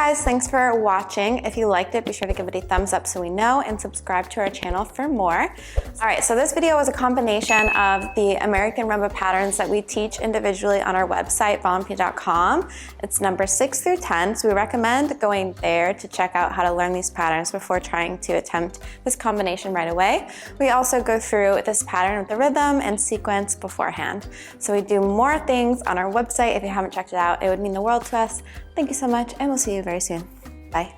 guys, thanks for watching. If you liked it, be sure to give it a thumbs up so we know, and subscribe to our channel for more. All right, so this video was a combination of the American Rumba patterns that we teach individually on our website, ballroom.com. It's number 6 through 10, so we recommend going there to check out how to learn these patterns before trying to attempt this combination right away. We also go through this pattern with the rhythm and sequence beforehand. So we do more things on our website. If you haven't checked it out, it would mean the world to us. Thank you so much, and we'll see you very soon. Bye.